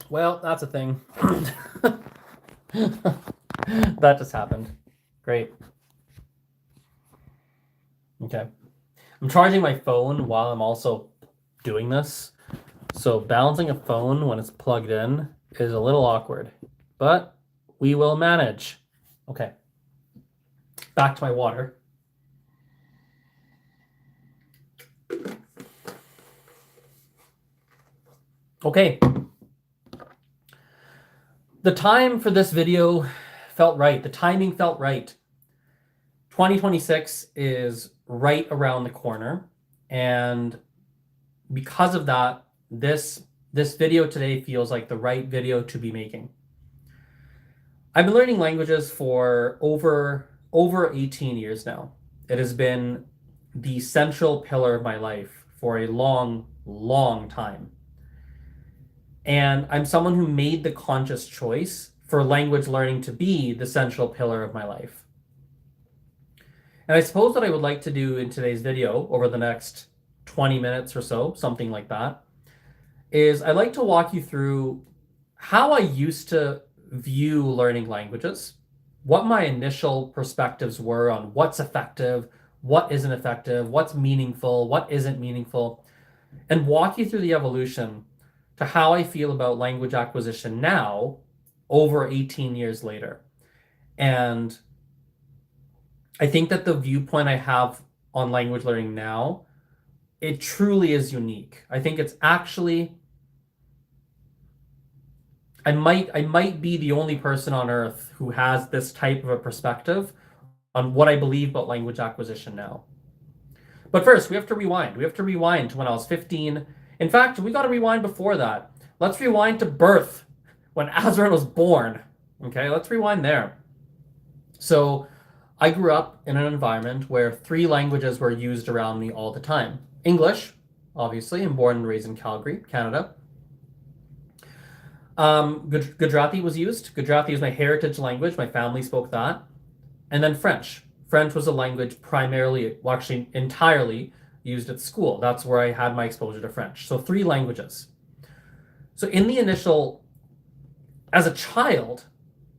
Well, that's a thing. That just happened. Great. Okay. I'm charging my phone while I'm also doing this. So balancing a phone when it's plugged in is a little awkward, but we will manage. Okay. Back to my water. Okay. The time for this video felt right. The timing felt right. 2026 is right around the corner. And because of that, this video today feels like the right video to be making. I've been learning languages for over 18 years now. It has been the central pillar of my life for a long time. And I'm someone who made the conscious choice for language learning to be the central pillar of my life. And I suppose what I would like to do in today's video over the next 20 minutes or so, something like that, is I'd like to walk you through how I used to view learning languages, what my initial perspectives were on what's effective, what isn't effective, what's meaningful, what isn't meaningful, and walk you through the evolution to how I feel about language acquisition now, over 18 years later. And I think that the viewpoint I have on language learning now, it truly is unique. I think it's actually, I might be the only person on earth who has this type of a perspective on what I believe about language acquisition now. But first, we have to rewind. We have to rewind to when I was 15. In fact, we got to rewind before that. Let's rewind to birth, when Azran was born. Okay, let's rewind there. So I grew up in an environment where 3 languages were used around me all the time. English, obviously. I'm born and raised in Calgary, Canada. Gujarati was used. Gujarati is my heritage language. My family spoke that. And then French. French was a language primarily, well, actually entirely used at school. That's where I had my exposure to French. So 3 languages. So in the initial, as a child,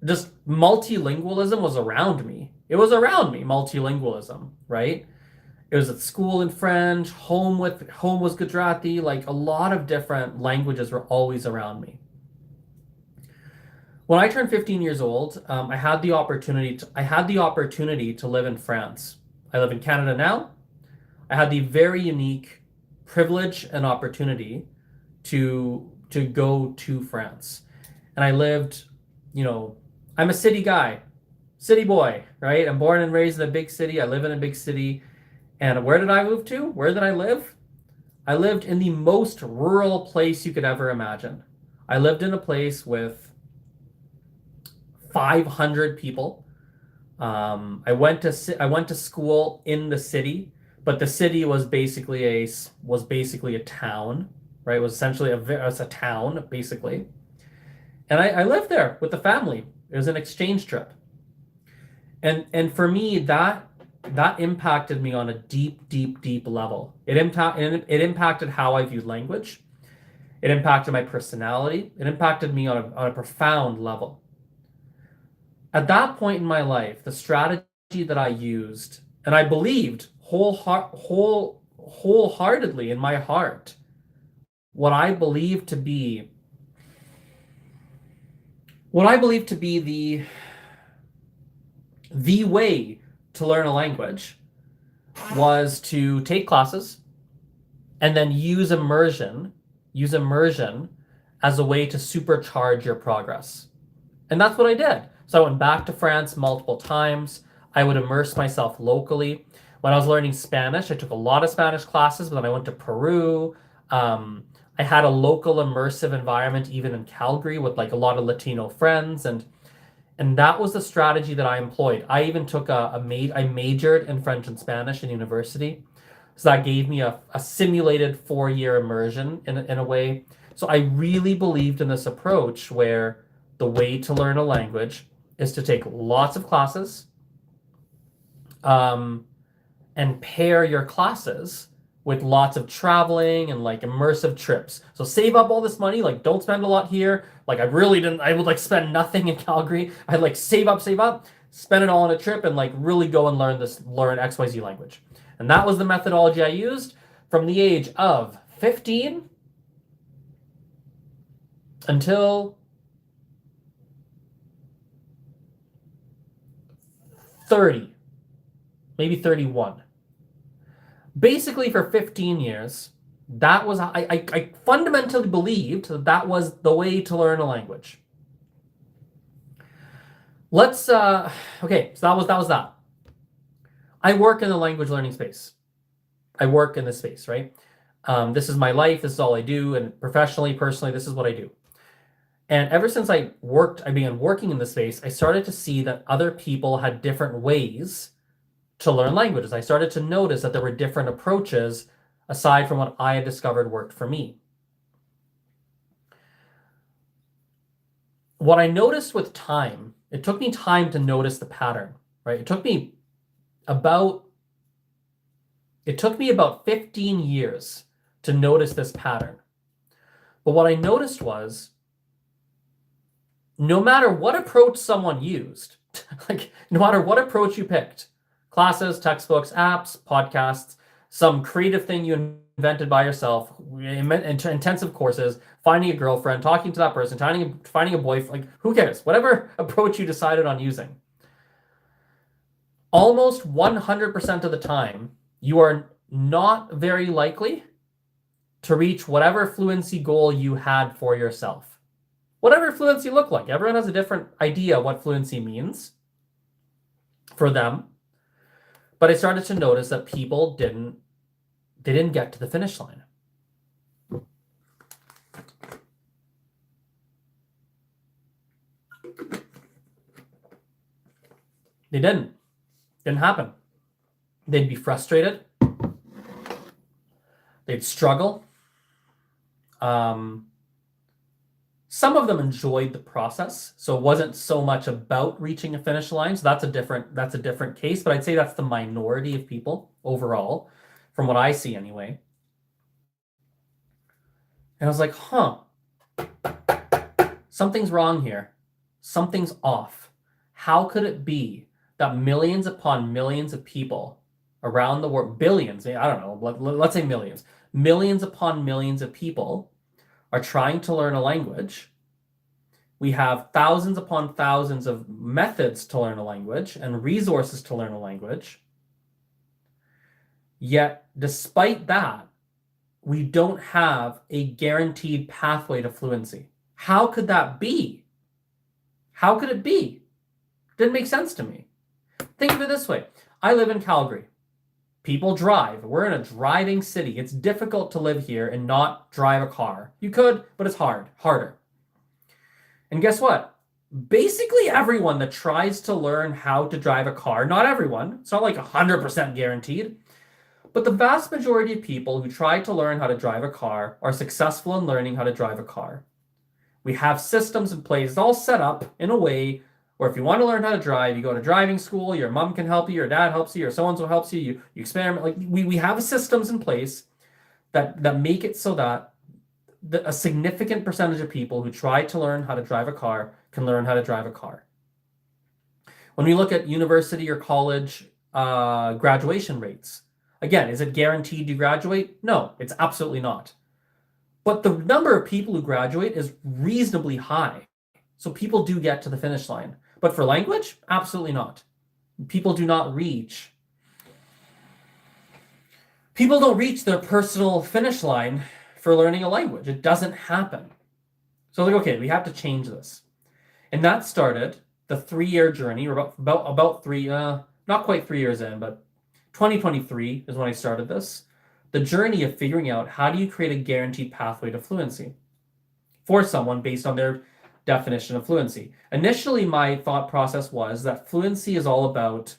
just multilingualism was around me. It was around me, multilingualism, right? It was at school in French, home was Gujarati, like a lot of different languages were always around me. When I turned 15 years old, I had the opportunity to live in France. I live in Canada now. I had the very unique privilege and opportunity to go to France. And I lived, I'm a city guy, city boy, right? I'm born and raised in a big city. I live in a big city. And where did I move to? Where did I live? I lived in the most rural place you could ever imagine. I lived in a place with 500 people. I went to school in the city, but the city was basically a town, right? It was essentially a town, basically. And I lived there with the family. It was an exchange trip. And for me, that impacted me on a deep level. It impacted how I viewed language. It impacted my personality. It impacted me on a profound level. At that point in my life, the strategy that I used, and I believed wholeheartedly in my heart, what I believed to be the way to learn a language was to take classes and then use immersion as a way to supercharge your progress. And that's what I did. So I went back to France multiple times. I would immerse myself locally. When I was learning Spanish, I took a lot of Spanish classes, but then I went to Peru. I had a local immersive environment even in Calgary with like a lot of Latino friends, and that was the strategy that I employed. I even took I majored in French and Spanish in university. So that gave me a simulated 4-year immersion in a way. So I really believed in this approach where the way to learn a language is to take lots of classes and pair your classes with lots of traveling and like immersive trips. So save up all this money, like don't spend a lot here. Like I would like spend nothing in Calgary. I'd like save up, spend it all on a trip and like really go and learn XYZ language. And that was the methodology I used from the age of 15 until 30, maybe 31. Basically for 15 years, that was, I fundamentally believed that was the way to learn a language. Okay, so that was that. I work in the language learning space. I work in this space, right? This is my life. This is all I do. And professionally, personally, this is what I do. And ever since I began working in this space, I started to see that other people had different ways to learn languages. I started to notice that there were different approaches aside from what I had discovered worked for me. What I noticed with time, it took me time to notice the pattern, right? It took me about 15 years to notice this pattern. But what I noticed was no matter what approach someone used, like no matter what approach you picked, classes, textbooks, apps, podcasts, some creative thing you invented by yourself, intensive courses, finding a girlfriend, talking to that person, finding a boyfriend, like who cares? Whatever approach you decided on using. Almost 100% of the time, you are not very likely to reach whatever fluency goal you had for yourself. Whatever fluency looked like. Everyone has a different idea what fluency means for them. But I started to notice that people didn't get to the finish line. They didn't. Didn't happen. They'd be frustrated. They'd struggle. Some of them enjoyed the process, so it wasn't so much about reaching a finish line. So that's a different case, but I'd say that's the minority of people overall, from what I see anyway. And I was like, something's wrong here. Something's off. How could it be that millions upon millions of people around the world, billions, I don't know, let's say millions upon millions of people are trying to learn a language. We have thousands upon thousands of methods to learn a language and resources to learn a language. Yet, despite that, we don't have a guaranteed pathway to fluency. How could that be? How could it be? Didn't make sense to me. Think of it this way. I live in Calgary. People drive. We're in a driving city. It's difficult to live here and not drive a car. You could, but it's harder. And guess what? Basically everyone that tries to learn how to drive a car, not everyone, it's not like 100% guaranteed, but the vast majority of people who try to learn how to drive a car are successful in learning how to drive a car. We have systems in place, all set up in a way where if you want to learn how to drive, you go to driving school, your mom can help you, your dad helps you, or so-and-so helps you, you experiment. Like we have systems in place that make it so that a significant percentage of people who try to learn how to drive a car can learn how to drive a car. When we look at university or college graduation rates, again, is it guaranteed you graduate? No, it's absolutely not. But the number of people who graduate is reasonably high. So people do get to the finish line. But for language, absolutely not. People don't reach their personal finish line for learning a language. It doesn't happen. So like, okay, we have to change this. And that started the 3-year journey, or about three, not quite 3 years in, but 2023 is when I started this. The journey of figuring out how do you create a guaranteed pathway to fluency for someone based on their definition of fluency. Initially, my thought process was that fluency is all about,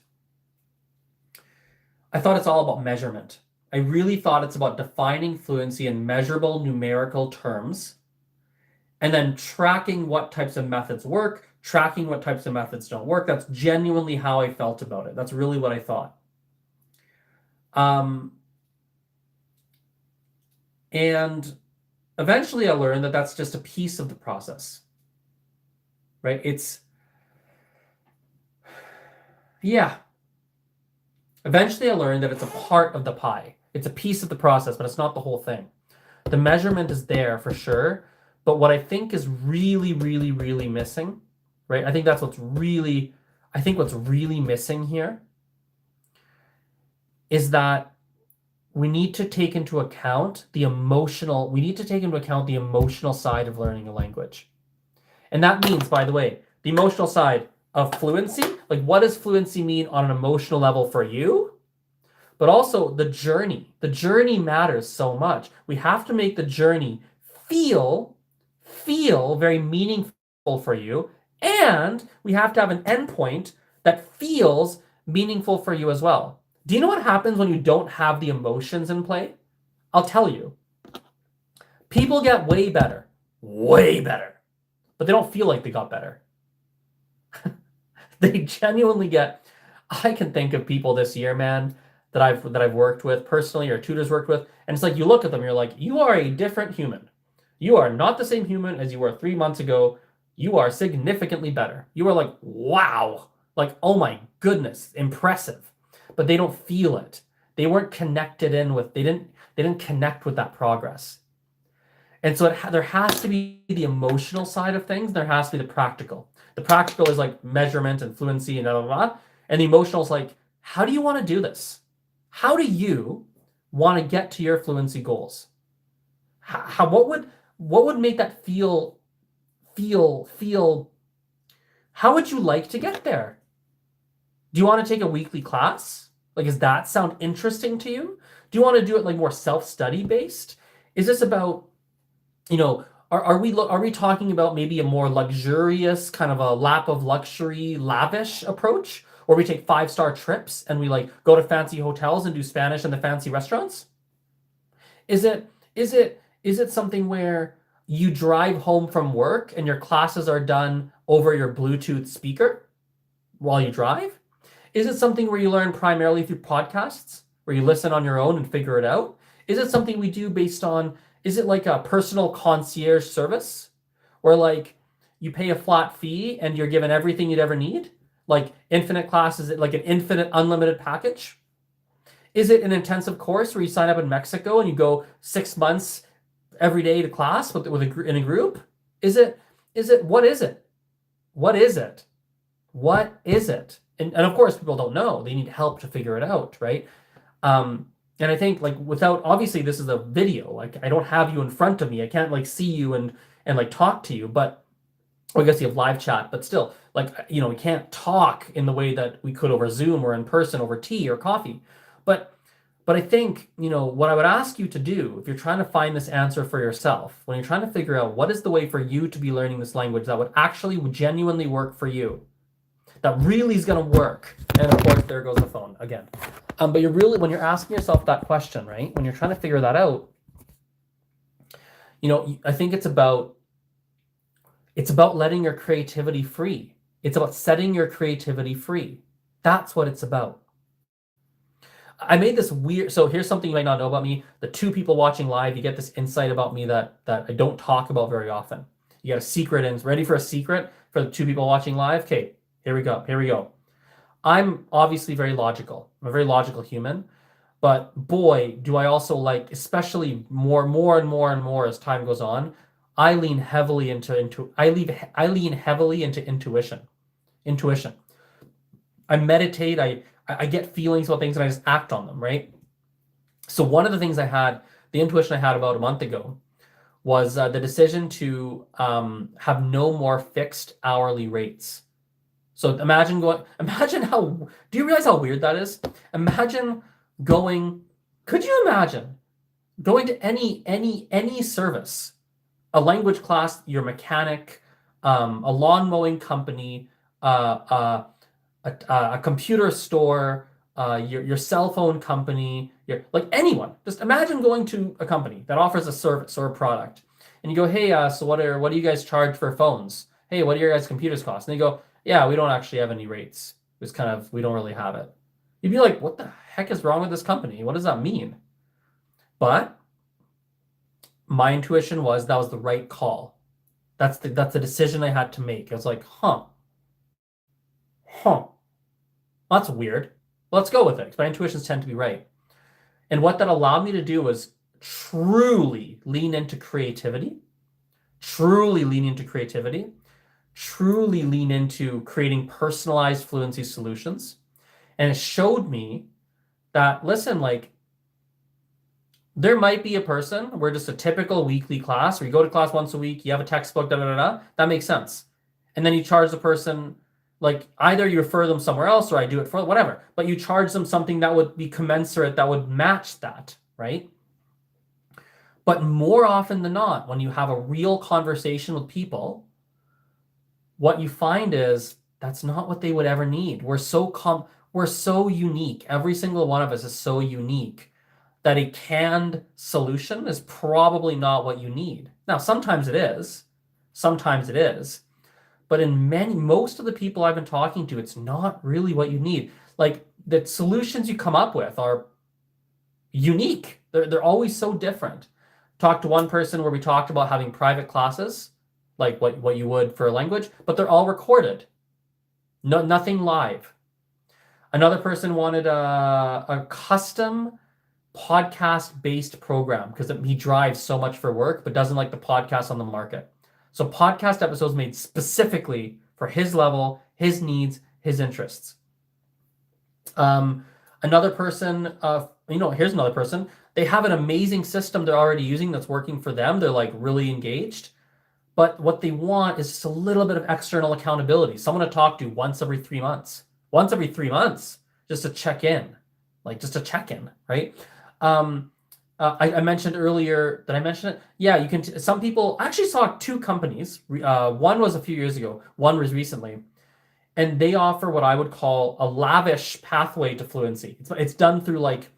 I thought it's all about measurement. I really thought it's about defining fluency in measurable numerical terms and then tracking what types of methods work, tracking what types of methods don't work. That's genuinely how I felt about it. That's really what I thought. And eventually I learned that that's just a piece of the process, right? Yeah. Eventually I learned that it's a part of the pie. It's a piece of the process, but it's not the whole thing. The measurement is there for sure. But what I think is really, really, really missing, right? I think what's really missing here is that we need to take into account the emotional side of learning a language. And that means, by the way, the emotional side of fluency, like what does fluency mean on an emotional level for you? But also the journey. The journey matters so much. We have to make the journey feel very meaningful for you, and we have to have an endpoint that feels meaningful for you as well. Do you know what happens when you don't have the emotions in play? I'll tell you. People get way better, but they don't feel like they got better. They genuinely get. I can think of people this year, man, that I've worked with personally or tutors worked with, and it's like you look at them, you're like, you are a different human. You are not the same human as you were 3 months ago. You are significantly better. You are like, wow, like, oh my goodness, impressive. But they don't feel it. They weren't connected in with. They didn't connect with that progress. And so there has to be the emotional side of things. There has to be the practical. The practical is like measurement and fluency and blah, blah, blah. And the emotional is like, how do you want to do this? How do you want to get to your fluency goals? What would make that feel? How would you like to get there? Do you want to take a weekly class? Like, does that sound interesting to you? Do you want to do it like more self-study based? Is this about, are we talking about maybe a more luxurious kind of a lap of luxury, lavish approach, where we take 5-star trips and we like go to fancy hotels and do Spanish in the fancy restaurants? Is it something where you drive home from work and your classes are done over your Bluetooth speaker while you drive? Is it something where you learn primarily through podcasts, where you listen on your own and figure it out? Is it something we do based on, is it like a personal concierge service where like you pay a flat fee and you're given everything you'd ever need? Like infinite classes, like an infinite unlimited package? Is it an intensive course where you sign up in Mexico and you go 6 months every day to class in a group? What is it? What is it? What is it? And of course, people don't know. They need help to figure it out, right? And I think like without, obviously this is a video. Like I don't have you in front of me. I can't like see you and like talk to you. But I guess you have live chat. But still, like we can't talk in the way that we could over Zoom or in person over tea or coffee. But I think what I would ask you to do if you're trying to find this answer for yourself, when you're trying to figure out what is the way for you to be learning this language that would actually genuinely work for you, that really is going to work. And of course, there goes the phone again. But when you're asking yourself that question, right? When you're trying to figure that out, I think it's about letting your creativity free. It's about setting your creativity free. That's what it's about. I made this weird. So here's something you might not know about me. The 2 people watching live, you get this insight about me that I don't talk about very often. You got a secret, and ready for a secret for the 2 people watching live? Okay, here we go. I'm obviously very logical. I'm a very logical human, but boy, do I also like, especially more and more as time goes on, I lean heavily into intuition. Intuition. I meditate. I get feelings about things and I just act on them, right? So one of the things the intuition I had about a month ago was the decision to have no more fixed hourly rates. So do you realize how weird that is? Could you imagine going to any service, a language class, your mechanic, a lawn mowing company, a computer store, your cell phone company, like anyone. Just imagine going to a company that offers a service or a product, and you go, hey, so what do you guys charge for phones? Hey, what do your guys' computers cost? And they go, yeah, we don't actually have any rates. We don't really have it. You'd be like, what the heck is wrong with this company? What does that mean? But my intuition was that was the right call. That's the decision I had to make. I was like, that's weird. Let's go with it, because my intuitions tend to be right. And what that allowed me to do was truly lean into creativity, truly lean into creating personalized fluency solutions. And it showed me that, listen, like, there might be a person where just a typical weekly class where you go to class once a week, you have a textbook, that makes sense. And then you charge the person, like, either you refer them somewhere else or I do it for whatever, but you charge them something that would be commensurate, that would match that, right? But more often than not, when you have a real conversation with people, what you find is that's not what they would ever need. We're so unique. Every single one of us is so unique that a canned solution is probably not what you need. Now, sometimes it is, but in most of the people I've been talking to, it's not really what you need. Like, the solutions you come up with are unique. They're always so different. Talked to one person where we talked about having private classes, like what you would for a language, but they're all recorded. Nothing live. Another person wanted a custom podcast-based program because he drives so much for work, but doesn't like the podcast on the market. So podcast episodes made specifically for his level, his needs, his interests. Another person, here's another person. They have an amazing system they're already using that's working for them. They're like really engaged. But what they want is just a little bit of external accountability. Someone to talk to once every 3 months. Once every 3 months, just to check in. Right? I mentioned earlier, did I mention it? Yeah, you can. Some people actually saw 2 companies. One was a few years ago. One was recently. And they offer what I would call a lavish pathway to fluency. It's done through like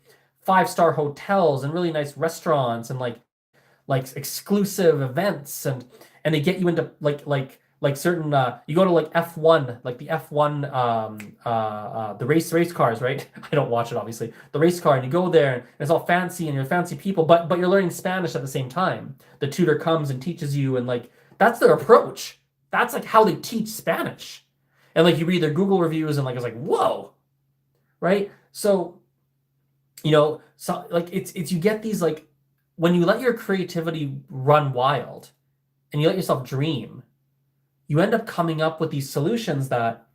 5-star hotels and really nice restaurants and like exclusive events, and they get you into like certain you go to like F1, like the F1 the race cars, right? I don't watch it, obviously. The race car, and you go there and it's all fancy and you're fancy people, but you're learning Spanish at the same time. The tutor comes and teaches you, and like that's their approach. That's like how they teach Spanish. And like you read their Google reviews and like it's like, whoa, right? So so like it's you get these, like, when you let your creativity run wild and you let yourself dream, you end up coming up with these solutions that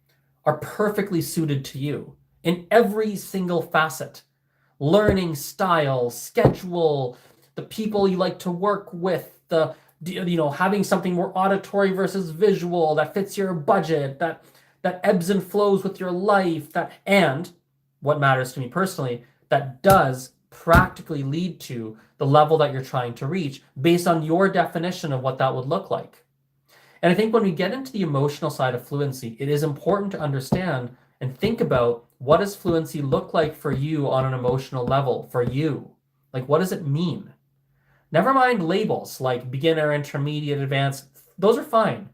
are perfectly suited to you in every single facet. Learning style, schedule, the people you like to work with, having something more auditory versus visual that fits your budget, that ebbs and flows with your life, and what matters to me personally, that does practically lead to the level that you're trying to reach based on your definition of what that would look like. And I think when we get into the emotional side of fluency, it is important to understand and think about, what does fluency look like for you on an emotional level for you? Like, what does it mean? Never mind labels like beginner, intermediate, advanced. Those are fine.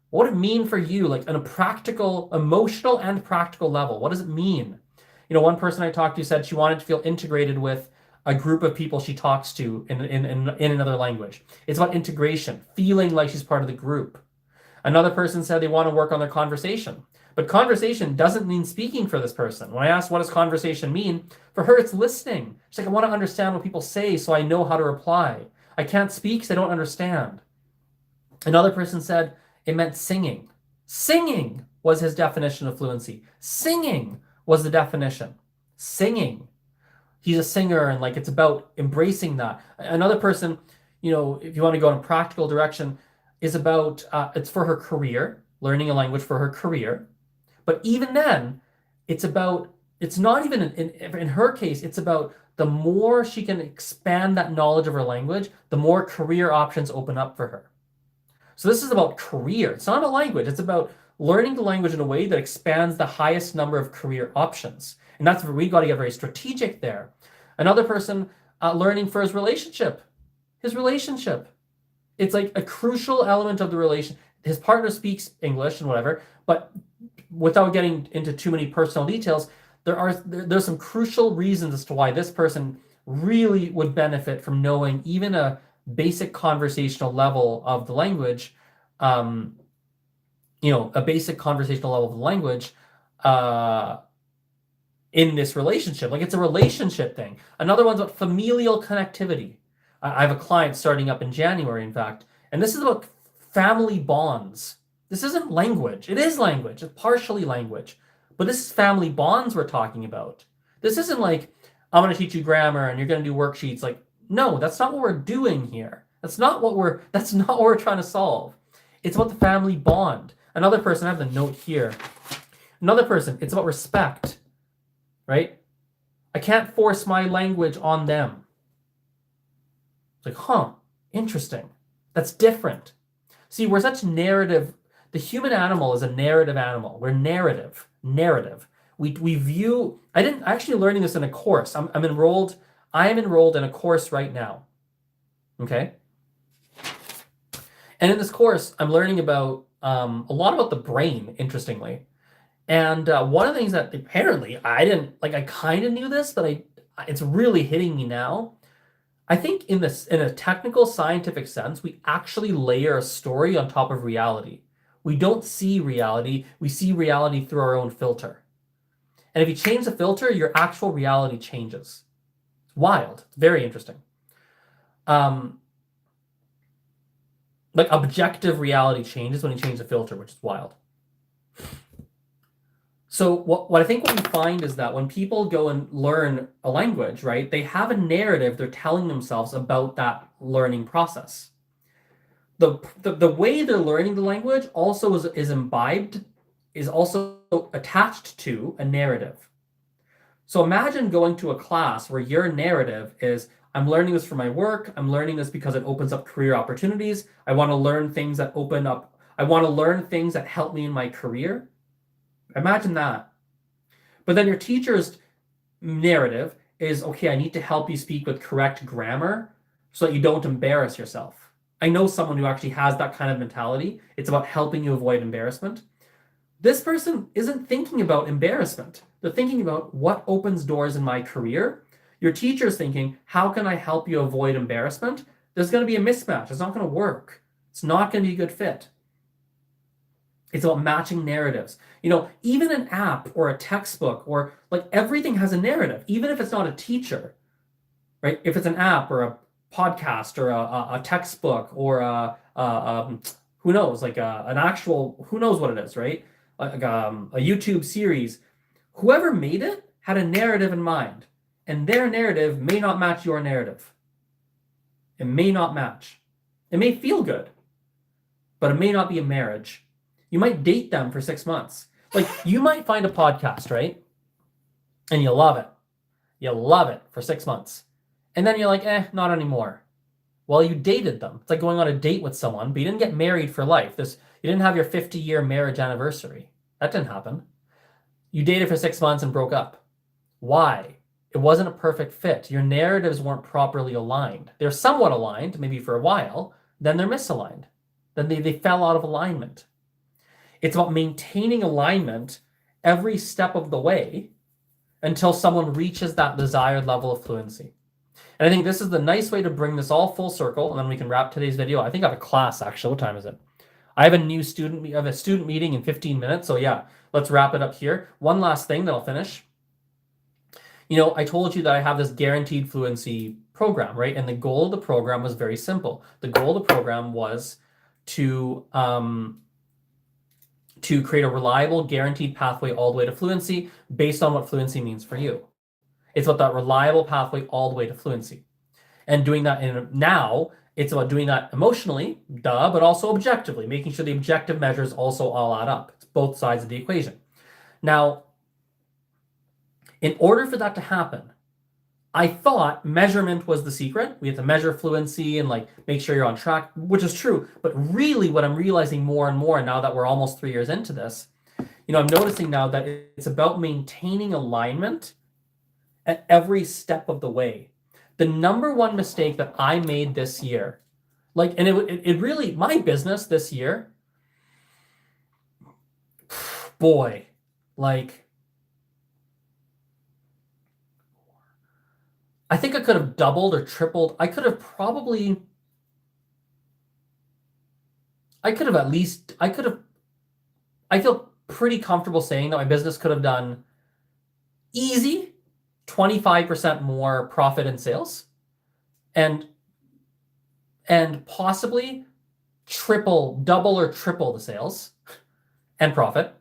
What does it mean for you, like on a practical, emotional and practical level? What does it mean? One person I talked to said she wanted to feel integrated with a group of people she talks to in another language. It's about integration, feeling like she's part of the group. Another person said they want to work on their conversation. But conversation doesn't mean speaking for this person. When I asked what does conversation mean, for her it's listening. She's like, I want to understand what people say so I know how to reply. I can't speak because I don't understand. Another person said it meant singing. Singing was his definition of fluency. Singing was the definition. Singing. He's a singer, and like it's about embracing that. Another person, if you want to go in a practical direction, is about it's for her career, learning a language for her career. But even then, it's not even in her case, it's about the more she can expand that knowledge of her language, the more career options open up for her. So this is about career. It's not a language. It's about learning the language in a way that expands the highest number of career options. And that's where we got to get very strategic there. Another person learning for his relationship. It's like a crucial element of the relation. His partner speaks English and whatever, but without getting into too many personal details, there's some crucial reasons as to why this person really would benefit from knowing even a basic conversational level of the language, a basic conversational level of the language in this relationship. Like, it's a relationship thing. Another one's about familial connectivity. I have a client starting up in January, in fact, and this is about family bonds. This isn't language. It is language. It's partially language, but this is family bonds we're talking about. This isn't like, I'm going to teach you grammar and you're going to do worksheets. Like, no, that's not what we're doing here. That's not what we're trying to solve. It's about the family bond. Another person, I have the note here. Another person, it's about respect, right? I can't force my language on them. It's like, interesting. That's different. See, we're such narrative. The human animal is a narrative animal. We're narrative. We view. I actually learning this in a course. I am enrolled in a course right now. Okay. And in this course, I'm learning about a lot about the brain, interestingly. And one of the things that apparently I didn't like, I kind of knew this, but it's really hitting me now. I think in a technical scientific sense, we actually layer a story on top of reality. We don't see reality. We see reality through our own filter. And if you change the filter, your actual reality changes. It's wild. It's very interesting. Like, objective reality changes when you change the filter, which is wild. So what I think what we find is that when people go and learn a language, right, they have a narrative they're telling themselves about that learning process. The way they're learning the language also is also attached to a narrative. So imagine going to a class where your narrative is, I'm learning this for my work. I'm learning this because it opens up career opportunities. I want to learn things that open up. I want to learn things that help me in my career. Imagine that. But then your teacher's narrative is, okay, I need to help you speak with correct grammar so that you don't embarrass yourself. I know someone who actually has that kind of mentality. It's about helping you avoid embarrassment. This person isn't thinking about embarrassment. They're thinking about what opens doors in my career. Your teacher's thinking, how can I help you avoid embarrassment? There's going to be a mismatch. It's not going to work. It's not going to be a good fit. It's about matching narratives. Even an app or a textbook or like everything has a narrative, even if it's not a teacher, right? If it's an app or a podcast or a textbook or who knows, like an actual, who knows what it is, right? Like a YouTube series, whoever made it had a narrative in mind, and their narrative may not match your narrative. It may not match. It may feel good, but it may not be a marriage. You might date them for 6 months. Like, you might find a podcast, right? And you love it. You love it for 6 months. And then you're like, not anymore. Well, you dated them. It's like going on a date with someone, but you didn't get married for life. You didn't have your 50-year marriage anniversary. That didn't happen. You dated for 6 months and broke up. Why? It wasn't a perfect fit. Your narratives weren't properly aligned. They're somewhat aligned, maybe for a while, then they're misaligned. Then they fell out of alignment. It's about maintaining alignment every step of the way until someone reaches that desired level of fluency. And I think this is the nice way to bring this all full circle, and then we can wrap today's video. I think I have a class, actually. What time is it? I have a student meeting in 15 minutes. So yeah, let's wrap it up here. One last thing that I'll finish. I told you that I have this guaranteed fluency program, right? And the goal of the program was very simple. The goal of the program was to create a reliable, guaranteed pathway all the way to fluency based on what fluency means for you. It's about that reliable pathway all the way to fluency. And doing that now, it's about doing that emotionally, but also objectively, making sure the objective measures also all add up. It's both sides of the equation. Now, in order for that to happen, I thought measurement was the secret. We have to measure fluency and make sure you're on track, which is true. But really what I'm realizing more and more now that we're almost 3 years into this, I'm noticing now that it's about maintaining alignment at every step of the way. The number one mistake that I made this year, and it really, my business this year, boy, I think I could have doubled or tripled. I could have probably I could have at least, I feel pretty comfortable saying that my business could have done easy 25% more profit in sales and possibly double or triple the sales and profit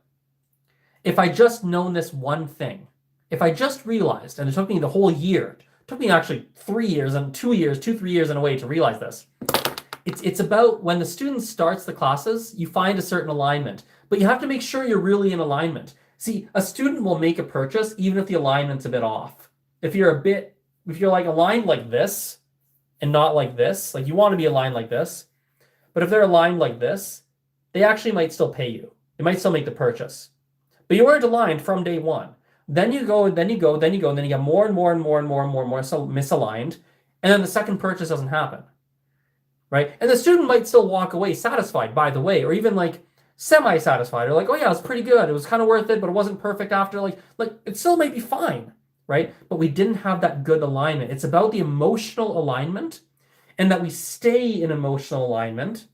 if I just known this one thing. If I just realized, and it took me the whole year, it took me actually 3 years and 2 years, 2-3 years in a way to realize this. It's about when the student starts the classes, you find a certain alignment, but you have to make sure you're really in alignment. See, a student will make a purchase even if the alignment's a bit off. If you're like aligned like this and not like this, like you want to be aligned like this, but if they're aligned like this, they actually might still pay you. They might still make the purchase. But you weren't aligned from day one. Then you go, and then you get more and more so misaligned, and then the second purchase doesn't happen. Right? And the student might still walk away satisfied, by the way, or even like semi-satisfied, or like, oh yeah, it was pretty good. It was kind of worth it, but it wasn't perfect after. Like it still may be fine, right? But we didn't have that good alignment. It's about the emotional alignment, and that we stay in emotional alignment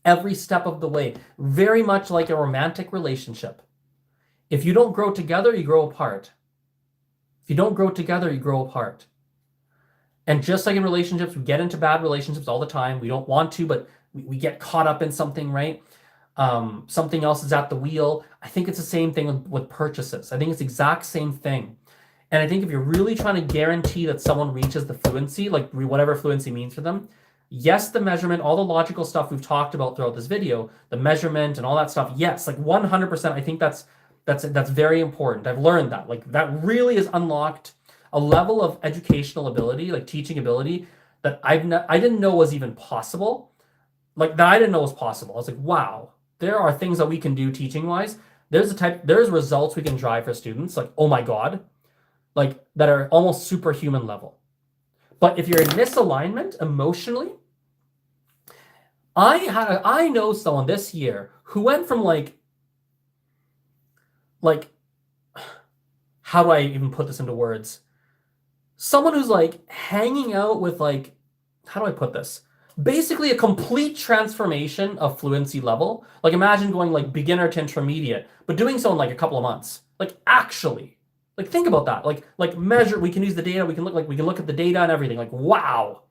every step of the way. Very much like a romantic relationship. If you don't grow together, you grow apart. If you don't grow together, you grow apart. And just like in relationships, we get into bad relationships all the time. We don't want to, but we get caught up in something, right? Something else is at the wheel. I think it's the same thing with purchases. I think it's the exact same thing. And I think if you're really trying to guarantee that someone reaches the fluency, like whatever fluency means for them, yes, the measurement, all the logical stuff we've talked about throughout this video, the measurement and all that stuff, yes, like 100%, I think that's very important. I've learned that. Like that really has unlocked a level of educational ability, like teaching ability, that I didn't know was even possible. Like that I didn't know was possible. I was like, wow, there are things that we can do teaching wise. There's results we can drive for students. Like, oh my God, like that are almost superhuman level. But if you're in misalignment emotionally, I know someone this year who went from like how do I even put this into words? Someone who's like hanging out with like, how do I put this? Basically a complete transformation of fluency level. Like imagine going like beginner to intermediate, but doing so in like a couple of months. Like actually, like think about that. Like measure, we can use the data, we can look at the data and everything. Like, wow,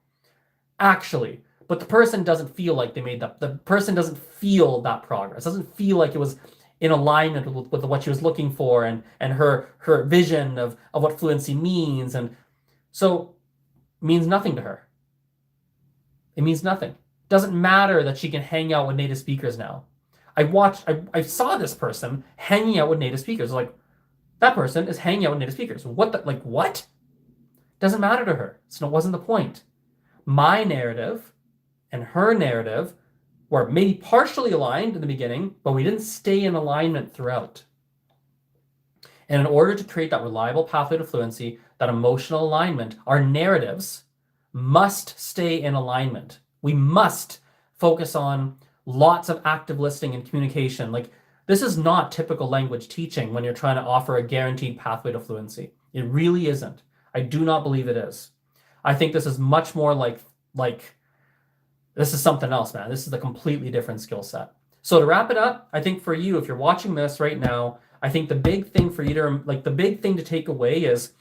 actually. But the person doesn't feel like they made that. The person doesn't feel that progress. Doesn't feel like it was in alignment with what she was looking for and her vision of what fluency means. And so means nothing to her. It means nothing. Doesn't matter that she can hang out with native speakers now. I saw this person hanging out with native speakers. Like, that person is hanging out with native speakers. What? Doesn't matter to her. So it wasn't the point. My narrative and her narrative were maybe partially aligned in the beginning, but we didn't stay in alignment throughout. And in order to create that reliable pathway to fluency, that emotional alignment, our narratives must stay in alignment. We must focus on lots of active listening and communication. Like, this is not typical language teaching when you're trying to offer a guaranteed pathway to fluency. It really isn't. I do not believe it is. I think this is much more like this is something else, man. This is a completely different skill set. So to wrap it up, I think for you, if you're watching this right now, I think the big thing for you to, the big thing to take away is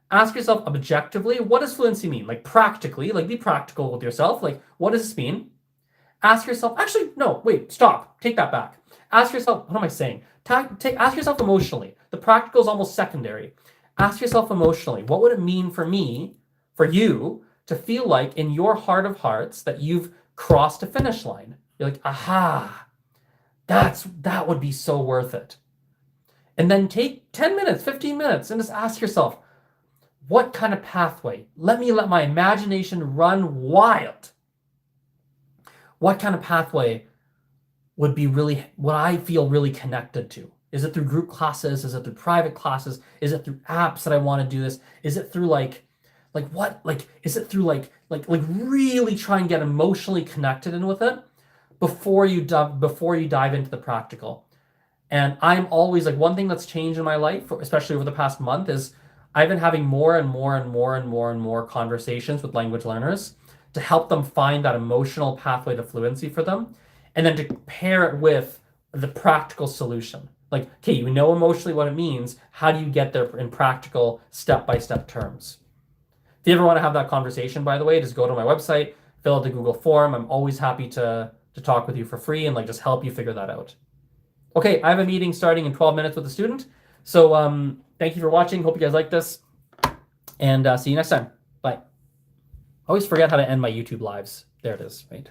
ask yourself objectively, what does fluency mean? Like practically, like be practical with yourself. Like, what does this mean? Ask yourself, actually, no, wait, stop, take that back. Ask yourself, what am I saying? Ask yourself emotionally. The practical is almost secondary. Ask yourself emotionally, what would it mean for me, for you, to feel like in your heart of hearts that you've crossed a finish line? You're like, aha, that would be so worth it. And then take 10 minutes, 15 minutes, and just ask yourself, what kind of pathway? Let my imagination run wild. What kind of pathway would be really what I feel really connected to? Is it through group classes? Is it through private classes? Is it through apps that I want to do this? Is it through is it through really try and get emotionally connected in with it before you dive into the practical? And I'm always one thing that's changed in my life, especially over the past month, is I've been having more and more conversations with language learners to help them find that emotional pathway to fluency for them. and then to pair it with the practical solution. Like, okay, you know emotionally what it means. How do you get there in practical step-by-step terms? If you ever want to have that conversation, by the way, just go to my website, fill out the Google form. I'm always happy to talk with you for free and like just help you figure that out. Okay, I have a meeting starting in 12 minutes with a student. So thank you for watching. Hope you guys like this. And see you next time. Bye. I always forget how to end my YouTube lives. There it is, right?